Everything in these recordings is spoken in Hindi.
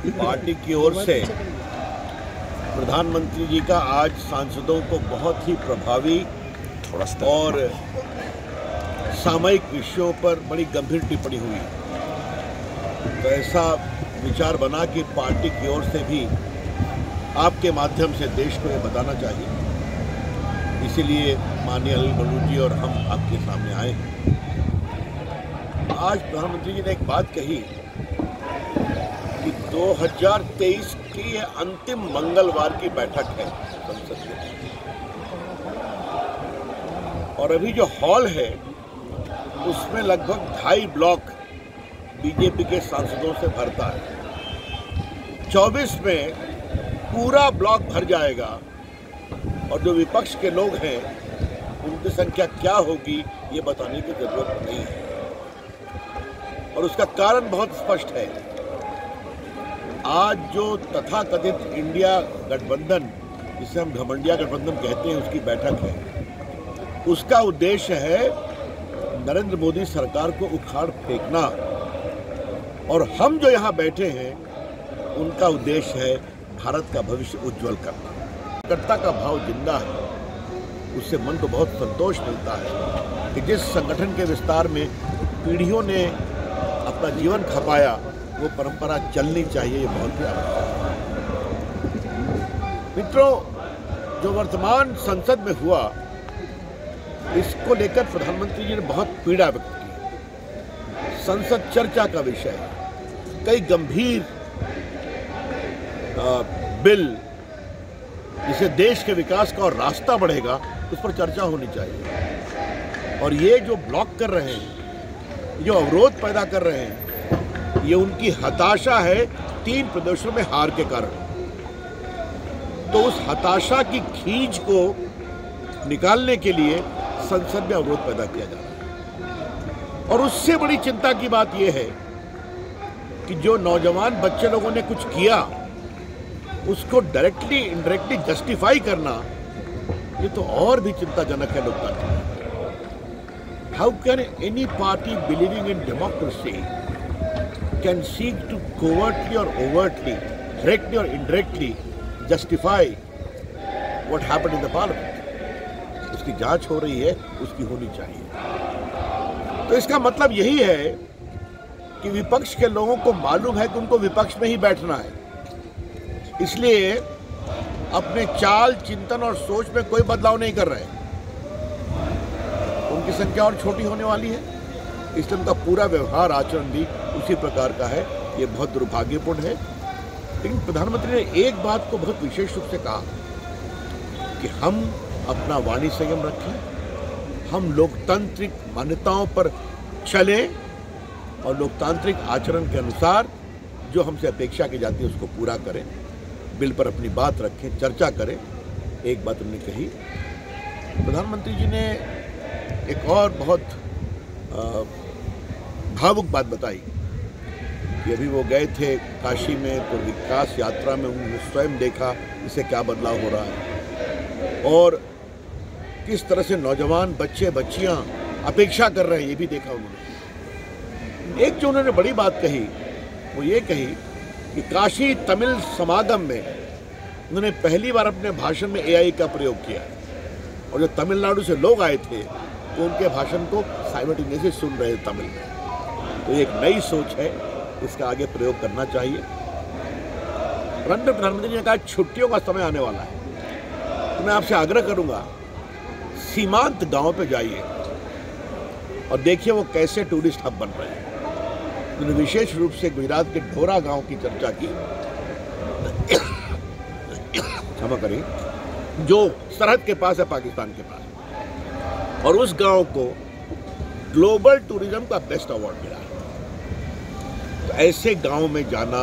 पार्टी की ओर से प्रधानमंत्री जी का आज सांसदों को बहुत ही प्रभावी और सामयिक विषयों पर बड़ी गंभीर टिप्पणी हुई। तो ऐसा विचार बना कि पार्टी की ओर से भी आपके माध्यम से देश को ये बताना चाहिए, इसीलिए माननीय अनिल बलूनी जी और हम आपके सामने आए हैं। आज प्रधानमंत्री जी ने एक बात कही कि 2023 की ये अंतिम मंगलवार की बैठक है संसद में, और अभी जो हॉल है उसमें लगभग 2.5 ब्लॉक बीजेपी के सांसदों से भरता है। 24 में पूरा ब्लॉक भर जाएगा, और जो विपक्ष के लोग हैं उनकी संख्या क्या होगी ये बताने की जरूरत नहीं है, और उसका कारण बहुत स्पष्ट है। आज जो तथाकथित इंडिया गठबंधन, जिसे हम घमंडिया गठबंधन कहते हैं, उसकी बैठक है, उसका उद्देश्य है नरेंद्र मोदी सरकार को उखाड़ फेंकना, और हम जो यहाँ बैठे हैं उनका उद्देश्य है भारत का भविष्य उज्जवल करना। कर्ता का भाव जिंदा है, उससे मन को बहुत संतोष मिलता है कि जिस संगठन के विस्तार में पीढ़ियों ने अपना जीवन खपाया वो परंपरा चलनी चाहिए, ये बहुत ही आवश्यक है। मित्रों, जो वर्तमान संसद में हुआ इसको लेकर प्रधानमंत्री जी ने बहुत पीड़ा व्यक्त की। संसद चर्चा का विषय है, कई गंभीर बिल जिसे देश के विकास का और रास्ता बढ़ेगा उस पर चर्चा होनी चाहिए, और ये जो ब्लॉक कर रहे हैं, जो अवरोध पैदा कर रहे हैं, ये उनकी हताशा है 3 प्रदेशों में हार के कारण। तो उस हताशा की खींच को निकालने के लिए संसद में अवरोध पैदा किया जा रहा है, और उससे बड़ी चिंता की बात यह है कि जो नौजवान बच्चे लोगों ने कुछ किया उसको डायरेक्टली इनडायरेक्टली जस्टिफाई करना, ये तो और भी चिंताजनक है लोकतंत्र में। How can any party believing in democracy can seek to covertly और ओवर्टली, डायरेक्टली और indirectly justify what happened in the parliament? उसकी जांच हो रही है, उसकी होनी चाहिए। तो इसका मतलब यही है कि विपक्ष के लोगों को मालूम है कि उनको विपक्ष में ही बैठना है, इसलिए अपने चाल, चिंतन और सोच में कोई बदलाव नहीं कर रहे। उनकी संख्या और छोटी होने वाली है, इसलिए उनका पूरा व्यवहार, आचरण भी उसी प्रकार का है। ये बहुत दुर्भाग्यपूर्ण है। लेकिन प्रधानमंत्री ने एक बात को बहुत विशेष रूप से कहा कि हम अपना वाणी संयम रखें, हम लोकतांत्रिक मान्यताओं पर चलें, और लोकतांत्रिक आचरण के अनुसार जो हमसे अपेक्षा की जाती है उसको पूरा करें, बिल पर अपनी बात रखें, चर्चा करें। एक बात उन्होंने कही। प्रधानमंत्री जी ने एक और बहुत भावुक बात बताई कि अभी वो गए थे काशी में, तो विकास यात्रा में उन्होंने स्वयं देखा इससे क्या बदलाव हो रहा है, और किस तरह से नौजवान बच्चे बच्चियां अपेक्षा कर रहे हैं, ये भी देखा उन्होंने। एक जो उन्होंने बड़ी बात कही वो ये कही कि काशी तमिल समागम में उन्होंने पहली बार अपने भाषण में AI का प्रयोग किया, और जो तमिलनाडु से लोग आए थे तो उनके भाषण को साइमल्टेनियसली सुन रहे तमिल में। तो ये एक नई सोच है, इसका आगे प्रयोग करना चाहिए। परंतु प्रधानमंत्री जी ने कहा छुट्टियों का समय आने वाला है, तो मैं आपसे आग्रह करूंगा सीमांत गांव पे जाइए और देखिए वो कैसे टूरिस्ट हब बन रहे हैं। उन्होंने विशेष रूप से गुजरात के ढोरा गांव की चर्चा की, क्षमा करिए, जो सरहद के पास है पाकिस्तान के पास, और उस गांव को ग्लोबल टूरिज्म का बेस्ट अवार्ड मिला है। तो ऐसे गांव में जाना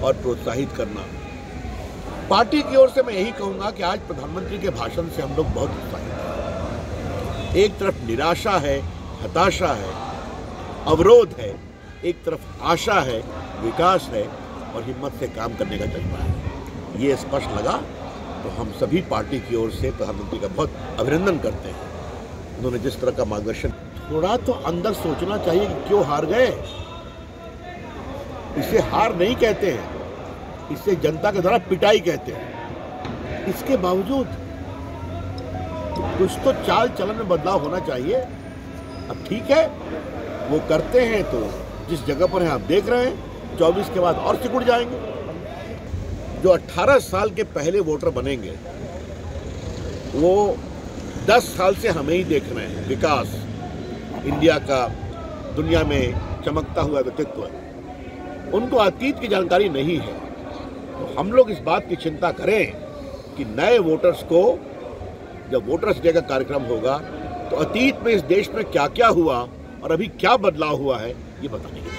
और प्रोत्साहित करना, पार्टी की ओर से मैं यही कहूंगा कि आज प्रधानमंत्री के भाषण से हम लोग बहुत उत्साहित हैं। एक तरफ निराशा है, हताशा है, अवरोध है, एक तरफ आशा है, विकास है, और हिम्मत से काम करने का जज्बा है। ये स्पष्ट लगा, तो हम सभी पार्टी की ओर से प्रधानमंत्री का बहुत अभिनंदन करते हैं। उन्होंने जिस तरह का मार्गदर्शन, थोड़ा तो अंदर सोचना चाहिए कि क्यों हार गए। इसे हार नहीं कहते हैं, इसे जनता के द्वारा पिटाई कहते हैं। इसके बावजूद कुछ तो चाल चलन में बदलाव होना चाहिए। अब ठीक है, वो करते हैं तो जिस जगह पर हैं आप देख रहे हैं, 24 के बाद और सिकुड़ जाएंगे। जो 18 साल के पहले वोटर बनेंगे वो 10 साल से हमें ही देख रहे हैं। विकास, इंडिया का दुनिया में चमकता हुआ व्यक्तित्व, उनको अतीत की जानकारी नहीं है। तो हम लोग इस बात की चिंता करें कि नए वोटर्स को, जब वोटर्स डे का कार्यक्रम होगा तो अतीत में इस देश में क्या क्या हुआ और अभी क्या बदलाव हुआ है ये बताएंगे।